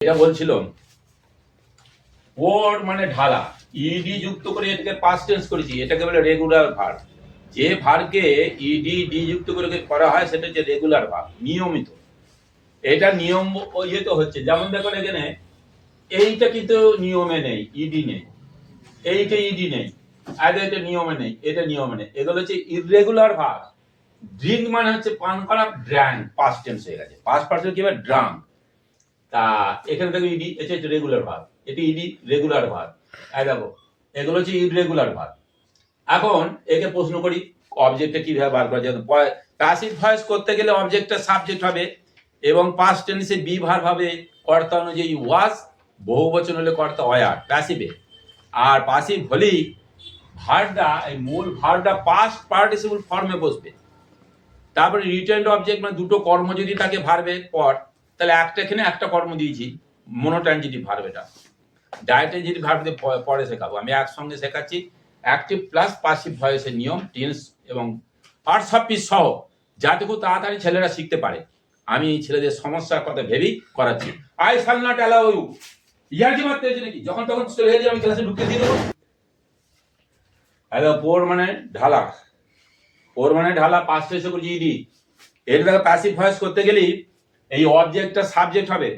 এটা বলছিলাম ওর মানে ঢালা ইডি যুক্ত করে এটাকে পাস্ট টেন্স করেছি, এটাকে বলে রেগুলার ভার্ব। যে ভার্বকে ইডি ডি যুক্ত করে করা হয় সেটা হচ্ছে রেগুলার ভার্ব, নিয়মিত। এটা নিয়ম ইয়েতে হচ্ছে, যেমন দেখুন এখানে এইটা কিন্তু নিয়মে নেই, ইডি নেই, এইটা ইডি নেই, আর এটা নিয়মে নেই, এটা নিয়মে নেই, এগুলো হচ্ছে ইররেগুলার ভার্ব। ড্রিঙ্ক মানে হচ্ছে পান করা, ড্র্যাঙ্ক পাস্ট টেন্স হয়ে গেছে, পাস্ট পার্সন কি হবে ড্রাঙ্ক। তা এখানে দেখো ইডি, এটা হচ্ছে রেগুলার ভার্ব, এটি ইডি রেগুলার ভার্ব। দেখো এগুলো হচ্ছে ইররেগুলার ভার্ব। এখন একে প্রশ্ন করি অবজেক্টটা কিভাবে বার করা যায়। প্যাসিভ ভয়েস করতে গেলে অবজেক্টটা সাবজেক্ট হবে এবং পাস্ট টেন্সে বি ভার্ব হবে, কর্তা অনুযায়ী ওয়াজ, বহুবচন হলে কর্তা ওয়ার প্যাসিভে। আর প্যাসিভ হলেই ভার্বটা, এই মূল ভার্বটা পাস্ট পার্টিসিপল ফর্মে বসবে। তারপরে রিটেন্ড অবজেক্ট মানে দুটো কর্ম যদি থাকে ভার্বের পর, তাহলে একটা এখানে একটা কর্ম দিয়েছি, মোনোট্রানজিটিভ ভার্ব। এটা ডায়াট্রানজিটিভ ভার্ব দিয়ে পরে শেখাবো, আমি একসঙ্গে শেখাচ্ছি। অ্যাক্টিভ প্লাস প্যাসিভ ভয়েসের নিয়ম, টেন্স এবং পার্টস অফ স্পিচ সহ, যাতে খুব তাড়াতাড়ি ছেলেরা শিখতে পারে। আমি ছেলেদের সমস্যার কথা ভেবেই করাচ্ছি। আই শাল নট অ্যালাউ ইউ, ইয়ার্কি মারতে হয়েছে নাকি? যখন তখন চলে গেলে আমি ক্লাসে ঢুকে দিয়ে দেবো। পোর মানে ঢালা, ওর মানে ঢালা পাস্ট এসে করছি ইডি। এর দ্বারা প্যাসিভ ভয়েস করতে গেলেই এই অবজেক্টটা সাবজেক্ট হবে।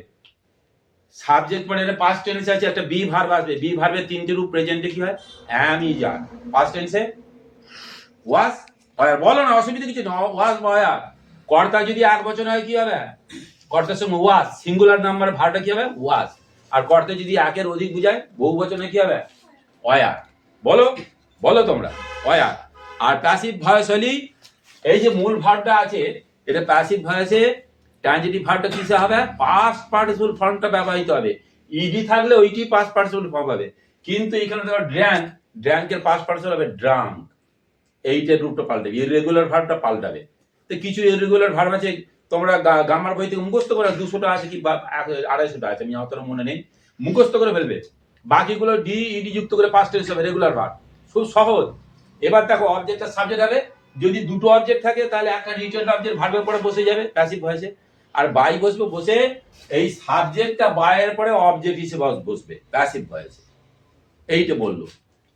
সাবজেক্ট মানে এটা পাস্ট টেন্সে আছে, একটা বি ভার্ব আসবে। বি ভার্বের তিনটে রূপ, প্রেজেন্টে কি হয় অ্যাম ইজ আর, পাস্ট টেন্সে ওয়াজ হয়। বলো না, অসুবিধা কিছু না, ওয়াজ হয়। কর্তা যদি এক বচন হয় কি হবে? কর্তার সঙ্গে ওয়াজ, সিঙ্গুলার নাম্বার ভার্বটা কি হবে ওয়াজ। আর কর্তা যদি একের অধিক বুঝায় বহু বচনে কি হবে ওয়ার। বলো বলো তোমরা ওয়ার। আর প্যাসিভ ভয়েস হলি এই যে মূল ভার্বটা আছে, এটা প্যাসিভ ভয়েসে ট্রানজিটিভ ভার্বটা কিসে হবে? পাস্ট পার্টিসিপল ফর্মটা ব্যবহৃত হবে। ইডি থাকলে ওইটি পাস্ট পার্টিসিপল ফর্ম হবে, কিন্তু এখানে দেখো ড্র্যাঙ্ক, ড্র্যাঙ্কের পাস্ট পার্টিসিপল হবে ড্রাঙ্ক। এইটার রূপটা পাল্টাবে, ইররেগুলার ভার্বটা পাল্টাবে। তো কিছু ইররেগুলার ভার্ব আছে তোমরা গ্রামার বই থেকে মুখস্থ করে, 200টা আছে কি 250টা আছে, আমি অতটা মনে নেই, মুখস্থ করে ফেলবে। বাকিগুলো ডি ইডি যুক্ত করে পাস্ট টেন্স হবে, রেগুলার ভার্ব, খুব সহজ। এবার দেখো অবজেক্টটা সাবজেক্ট হবে, যদি দুটো অবজেক্ট থাকে তাহলে একটা রিটেন্ড অবজেক্ট ভার্বের পরে বসে যাবে প্যাসিভ ভয়েসে, আর বাই বসবে, বসে এই সাবজেক্টটা বাইয়ের পরে অবজেক্ট হিসেবে বসবে প্যাসিভ ভয়েসে। এইটা বললো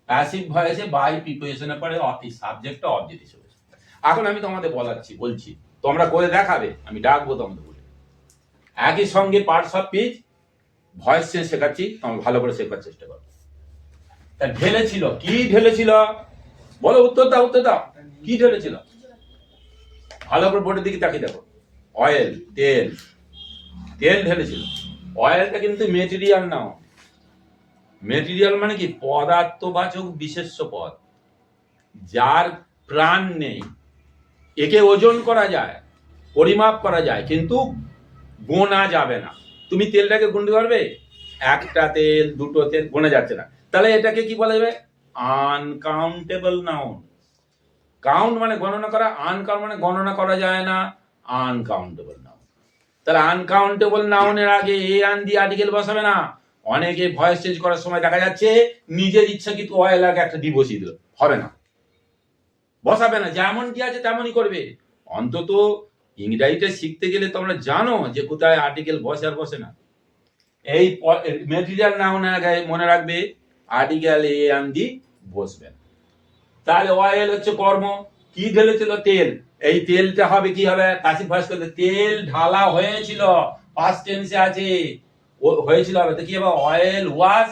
প্যাসিভ ভয়েসে বাই প্রিপোজিশনের পরে এই সাবজেক্টটা অবজেক্ট হিসেবে। এখন আমি তোমাদের বলছি, তোমরা করে দেখাবে, আমি ডাকবো তোমাদের বলে। একই সঙ্গে parts of speech voice change শেখাচ্ছি, তোমরা ভালো করে শেখার চেষ্টা করো। তা ঢেলেছিল, কি ঢেলেছিল বলো, উত্তর দাও, উত্তর দাও, কি ঢেলেছিল? ভালো করে বোর্ডের দিকে তাকিয়ে দেখো। অয়েল, তেল, তেল ঢেলেছিল। অয়েলটা কিন্তু মেটেরিয়াল নাও, মেটেরিয়াল মানে কি পদার্থবাচক বিশেষ্য পদ, যার প্রাণ নেই। একে ওজন করা যায়, পরিমাপ করা যায়, কিন্তু গোনা যাবে না। তুমি তেলটাকে গুনতে পারবে? একটা তেল, দুটো তেল, গোনা যাচ্ছে না, তাহলে এটাকে কি বলা যাবে? Uncountable noun. কাউন্ট মানে গণনা করা, আনকাউন্ট মানে গণনা করা যায় না, আনকাউন্টেবল নাউন। তাহলে আনকাউন্টেবল নাউনের আগে এ আন দিয়ে আর্টিকেল বসাবে না। অনেকে ভয়েস চেঞ্জ করার সময় দেখা যাচ্ছে নিজের ইচ্ছা কিন্তু অয়েল আগে একটা ডি বসিয়ে দিল, হবে না, বসাবে না, যেমন কি আছে তেমনই করবে। অন্তত ইংরেজিটা শিখতে গেলে তোমরা জানো যে কোথায় আর্টিকেল বসে আর বসে না। এই মেটেরিয়াল নাউনের আগে মনে রাখবে আর্টিকেল এ আন দি বসবে। তাহলে অয়েল হচ্ছে কর্ম, কি ঢেলেছিল? তেল। এই তেলটা হবে কি হবে? প্যাসিভ ভয়েস করতে তেল ঢালা হয়েছিল, পাস্ট টেন্সে আছে, হয়েছিল হবে তো কি হবে? অয়েল ওয়াজ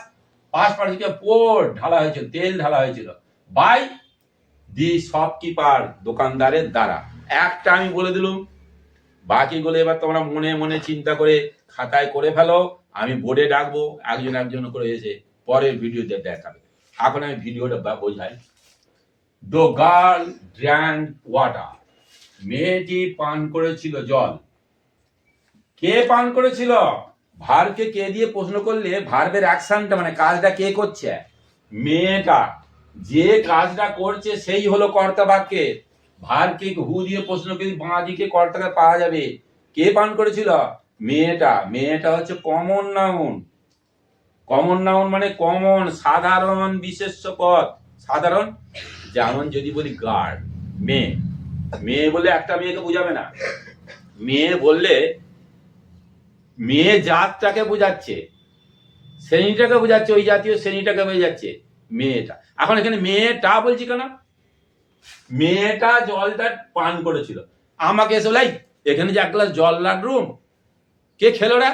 পাস্ট পার্টিসিপল পোর্ড, ঢালা হয়েছিল, তেল ঢালা হয়েছিল বাই দি শপকিপার, দোকানদারের দ্বারা। একটা আমি বলে দিলাম, বাকিগুলো এবার তোমরা মনে মনে চিন্তা করে খাতায় করে ফেলো। আমি বোর্ডে ডাকবো, একজন একজন করে এসে পরের ভিডিওতে দেখাবে। এখন আমি ভিডিওটা বোঝাই। The girl drank water. মেয়েটি পান করেছিল জল। কে পান করেছিল? ভার্বকে কে দিয়ে প্রশ্ন করলে ভার্বের অ্যাকশনটা মানে কাজটা কে করছে? মেয়েটা। যে কাজটা করছে সেই হলো কর্তা বাক্যে। ভার্বকে হু দিয়ে প্রশ্ন করে বাঁ দিকে কর্তাকে পাওয়া যাবে। কে পান করেছিল? মেয়েটা। মেয়েটা হচ্ছে কমন নাউন। কমন নাউন মানে কমন, সাধারণ বিশেষ্য পদ। সাধারণ, যেমন যদি বলি গার্ড, মেয়ে, মেয়ে বলে একটা মেয়েকে বোঝাবে না। মেয়ে বললে মেয়ে জাতটাকে বোঝাচ্ছে, শ্রেণীটাকে বোঝাচ্ছে, ওই জাতীয় শ্রেণীটাকে বোঝাচ্ছে মেয়েটা। এখন এখানে মেয়েটা বলছি কেন? মেয়েটা জলটা পান করেছিল, আমাকে এসে বলাই এখানে যে এক গ্লাস জল রাখলুম, কে খেলো রে,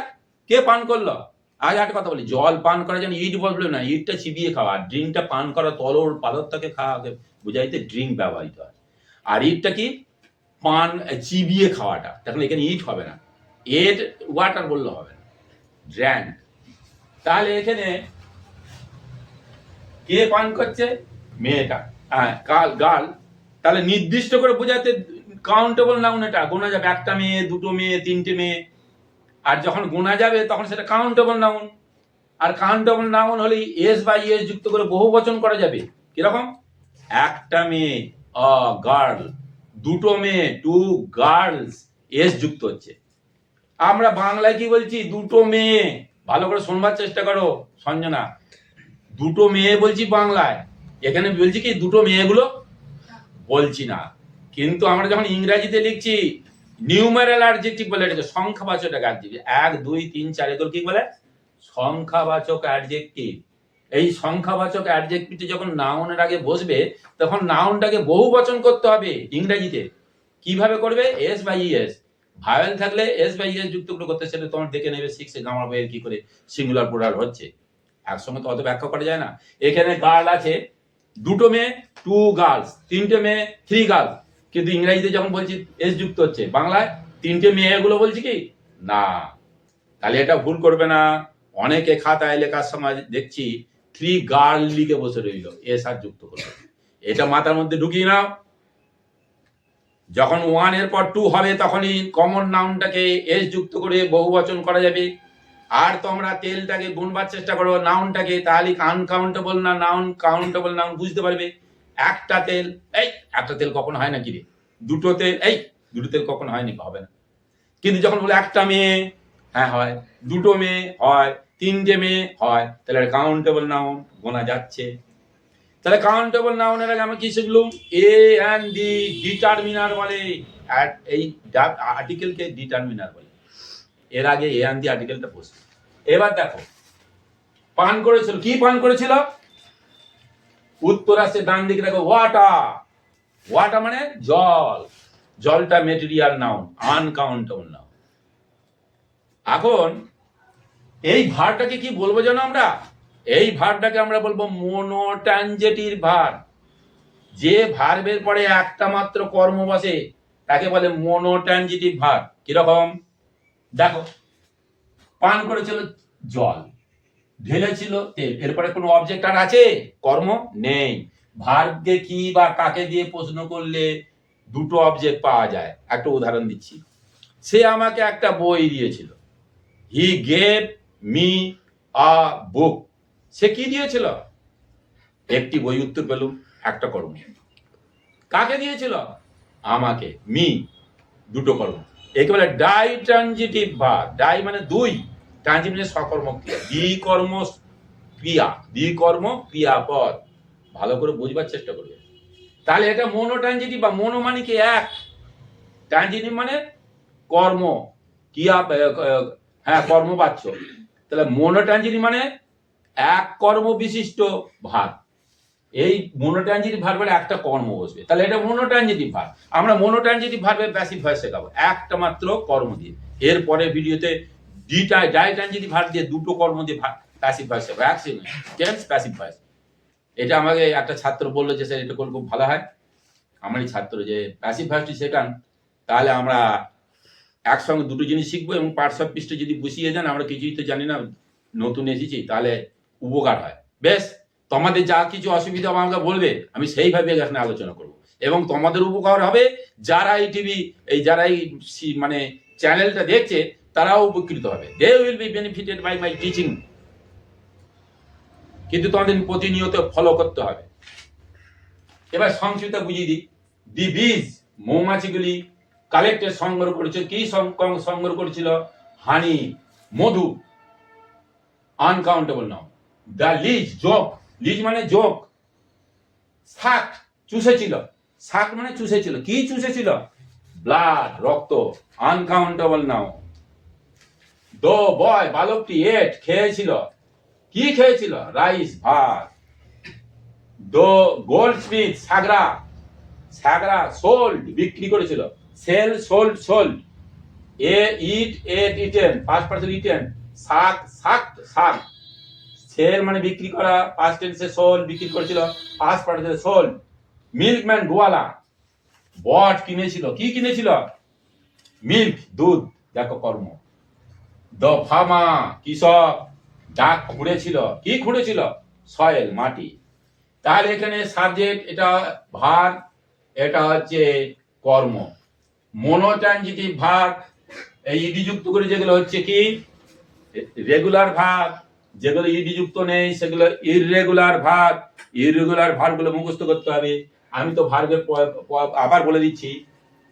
কে পান করলো? আজ একটা কথা বলি, জল পান করার জন্য ইট বলবে না, ইটটা চিবিয়ে খাওয়া, ড্রিঙ্কটা পান করা তরল পালকটাকে খাওয়াকে বুঝাইতে ড্রিঙ্ক ব্যবহৃত হয়। আর ইটটা কি? পান চিবিয়ে খাওয়াটা। তখন এখানে ইট হবে না, এর ওয়াটার বললে হবে না, ড্র্যাঙ্ক। তাহলে এখানে কে পান করছে? মেয়েটা, হ্যাঁ গার্ল। তাহলে নির্দিষ্ট করে বোঝাতে কাউন্টেবল নাউন, এটা গোনা যাবে, একটা মেয়ে, দুটো মেয়ে, তিনটে মেয়ে। আর যখন গোনা যাবে তখন সেটা কাউন্টেবল নাউন। আর কাউন্টেবল নাউন হলে এস বা ইএস যুক্ত করে বহু বচন করা যাবে। কিরকম? একটা মেয়ে, আ গার্ল, দুটো মেয়ে, টু গার্লস, এস যুক্ত হচ্ছে। আমরা বাংলায় কি বলছি? দুটো মেয়ে। ভালো করে শোনবার চেষ্টা করো সঞ্জনা, দুটো মেয়ে বলছি বাংলায়, এখানে বলছি কি দুটো মেয়েগুলো বলছি না। কিন্তু আমরা যখন ইংরেজিতে লিখছি নিউমেরাল অ্যাডজেক্টিভ বলে, এটা সংখ্যাবাচক অ্যাডজেক্টিভ, 1 2 3 4 এগুলো কি বলে? সংখ্যাবাচক অ্যাডজেক্টিভ। এই সংখ্যাবাচক অ্যাডজেক্টিভটি যখন নাউনের আগে বসবে তখন নাউনটাকে বহু বচন করতে হবে ইংরেজিতে। কিভাবে করবে? S by ES. ভাওয়েল থাকলে এস বাই ইএস যুক্ত করে করতে, সেটা তোমার দেখে নেবে 6 এ গ্রামার বইয়ের কি করে সিঙ্গুলার প্লুরাল হচ্ছে। একসঙ্গে তো অত ব্যাখ্যা করা যায় না। এখানে গার্ল আছে, দুটো মেয়ে, টু গার্লস, তিনটে মেয়ে, থ্রি গার্লস। কিন্তু ইংরেজিতে যখন বলছি এস যুক্ত হচ্ছে, বাংলায় তিনটে মেয়েগুলো বলছি কি না। তাহলে এটা ভুল করবে না। অনেকে খাতায় লেখার সময় দেখছি থ্রি গার্ল লিখে বসে রইল, এস আর যুক্ত করবে। এটা মাথার মধ্যে ঢুকিয়ে নাও। যখন 1 এর পর 2 হবে তখনই কমন নাউনটাকে এস যুক্ত করে বহুবচন করা যাবে। আর তোমরা তেলটাকে গুনবার চেষ্টা করো নাউনটাকে, তাহলে আনকাউন্টেবল না নাউন, কাউন্টেবল নাউন বুঝতে পারবে। একটা তেল, এই একটা তেল কখনো হয় না কি রে? দুটো তেল, এই দুটো তেল কখনো হয় নাকি? হবে না। কিন্তু যখন বলে একটা মেয়ে, হ্যাঁ হয়, দুটো মেয়ে হয়, তিনটে মেয়ে হয়, তাহলে কাউন্টেবল নাউন, গোনা যাচ্ছে। তাহলে কাউন্টেবল নাউনের আগে আমরা কি শিখলুম? এ এন্ড দি ডিটারমিনার বলে, এই আর্টিকেলকে ডিটারমিনার বলে। এর আগে এ এন্ড দি আর্টিকেলটা বসে। এবার দেখো, পান করেছিল, কি পান করেছিল? উত্তর আসছে ডান দিকে, দেখো ওয়াটার। ওয়াটার মানে জল, জলটা মেটেরিয়াল নাউন, আনকাউন্টেবল নাউন। এখন এই ভার্বটাকে কি বলবো জানো আমরা? এই ভার্বটাকে আমরা বলবো মোনোট্রানজিটিভ ভার্ব। যে ভার্বের পরে একটা মাত্র কর্ম বসে তাকে বলে মোনোট্রানজিটিভ ভার্ব। কিরকম? দেখো, পান করেছিল জল, ঢেলেছিল তেল, এরপরে কোনো অবজেক্ট আর আছে? কর্ম নেই। ভার্বকে কি বা কাকে দিয়ে প্রশ্ন করলে দুটো অবজেক্ট পাওয়া যায়। একটা উদাহরণ দিচ্ছি, সে আমাকে একটা বই দিয়েছিল। হি গেভ মি আ বুক। সে কি দিয়েছিল? একটি বই, উত্তর পেলুম, একটা কর্ম। কাকে দিয়েছিল? আমাকে, মি, দুটো কর্ম। একে বলে ডাই ট্রানজিটিভ ভার্ব। ডাই মানে দুই, ট্রানজিটিভ মানে সকর্ম ক্রিয়া, দ্বিকর্ম ক্রিয়া, দ্বিকর্ম ক্রিয়াপদ। ভালো করে বুঝবার চেষ্টা করবে। তাহলে এটা মোনোট্রানজিটিভ বা মোনো মানে কি এক, ট্রানজিটিভ মানে কর্ম, ক্রিয়া, হ্যাঁ কর্মবাচ্য। তাহলে মোনোট্রানজিটিভ মানে এক কর্ম বিশিষ্ট ভার্ব। এই মোনোট্রানজিটিভ ভার্বের একটা কর্ম বসবে, তাহলে এটা মোনোট্রানজিটিভ ভার্ব। আমরা মোনোট্রানজিটিভ ভার্বের প্যাসিভ ভয়েস শেখাবো একটা মাত্র কর্ম দিয়ে। এরপরে ভিডিওতে ডাইট্রানজিটিভ ভার্ব দিয়ে দুটো কর্ম দিয়ে প্যাসিভ ভয়েস শেখাবো, একসঙ্গে টেন্স প্যাসিভ ভয়েস। এটা আমাকে একটা ছাত্র বললো যে স্যার এটা করলে খুব ভালো হয়। আমারই ছাত্র, যে প্যাসিভ ভয়েসটি শেখান, তাহলে আমরা একসঙ্গে দুটো জিনিস শিখবো এবং পার্টস অফ স্পিচটা যদি বুঝিয়ে দেন, আমরা কিছুই তো জানি না, নতুন এসেছি, তাহলে উপকার হয়। বেশ, তোমাদের যা কিছু অসুবিধা আমাকে বলবে, আমি সেইভাবে এখানে আলোচনা করব এবং তোমাদের উপকার হবে। যারা এই টিভি, এই যারা এই মানে চ্যানেলটা দেখছে, তারাও উপকৃত হবে। They will be benefited by my teaching. কিন্তু তোমাদের প্রতিনিয়ত ফলো করতে হবে। এবার সংক্ষিপ্ত বুঝিয়ে দিই। দি বিজ, মৌমাছিগুলি, কালেক্টেড সংগ্রহ করেছিল, কি সংগ্রহ করেছিল? হানি, মধু, আনকাউন্টেবল নাউন। দ্য লিজ, জোক, লিজ মানে জোক। শাক, চুষেছিল, শাক মানে চুষেছিল, কি চুষেছিল? ব্লাড, রক্ত, আনকাউন্টেবল নাউন। দো বয় বালকটি এট খেয়েছিল, কি খেয়েছিল? রাইস ভাত। দো গোল্ড স্মিথ সাগরা, সাগরা সোল্ড বিক্রি করেছিল, সেল সোল্ড সোল্ড। এ eat ate eaten past person eaten, suck suck শাক। সেল মানে বিক্রি করা, পাস্ট টেন্সে সোল বিক্রি করেছিল, পাস্ট পার্সনে সোল। মিল্কম্যান গোয়ালা, বট কিনেছিল, কি কিনেছিল? মিল্ক দুধ। দেখো কর্ম। দ্য ফার্মা কৃষক, ডাক খুঁড়েছিল, কি খুঁড়েছিল? সয়েল মাটি। তাহলে এখানে সাবজেক্ট, এটা ভার্ব, এটা হচ্ছে কর্ম। মোনোট্রানজিটিভ ভার্ব এই ইডি যুক্ত করে যেগুলো হচ্ছে কি রেগুলার ভার্ব, যেগুলো ইডি যুক্ত নেই সেগুলো ইররেগুলার ভার্ব। ইররেগুলার ভার্বগুলো মুখস্থ করতে হবে। আমি তো ভার্বের আবার বলে দিচ্ছি।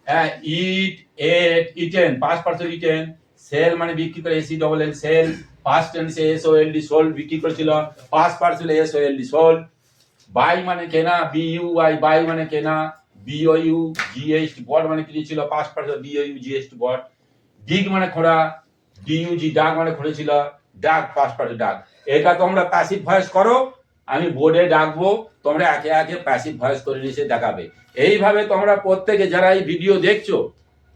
হ্যাঁ, eat ate eaten past person eaten, sell মানে বিক্রি করে, S E double L sell, past টেন্সে S O L D sold বিক্রি করেছিল, পাস্ট পার্সনে S O L D sold. Buy মানে কেনা, বি ইউ আই বাই মানে কেনা, B O U G H T bought মানে কিনেছিল, past person B O U G H T bought. Dig মানে খোঁড়া, ডি ইউ জি ডাক মানে খুঁড়েছিল, ডাক পাস্ট পার্সন ডাক। এটা তোমরা প্যাসিভ ভয়েস করো, আমি বোর্ডে ডাকবো, তোমরা একে একে প্যাসিভ ভয়েস করে নিয়ে দেখাবে। এইভাবে তোমরা প্রত্যেকে যারা এই ভিডিও দেখছো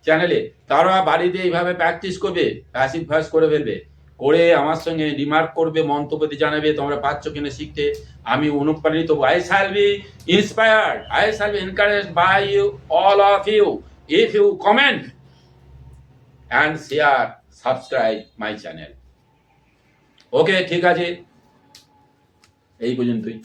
চ্যানেলে, তারা বাড়িতে এইভাবে প্র্যাকটিস করবে, প্যাসিভ ভয়েস করে ফেলবে, করে আমার সঙ্গে রিমার্ক করবে, মন্তব্য দিয়ে জানাবে তোমরা পাচ্ছ কিনা শিখতে। আমি অনুপ্রাণিত, I shall be inspired, I shall be encouraged by you all of you if you comment and share, subscribe my channel. Okay, ঠিক আছে, এই পর্যন্তই।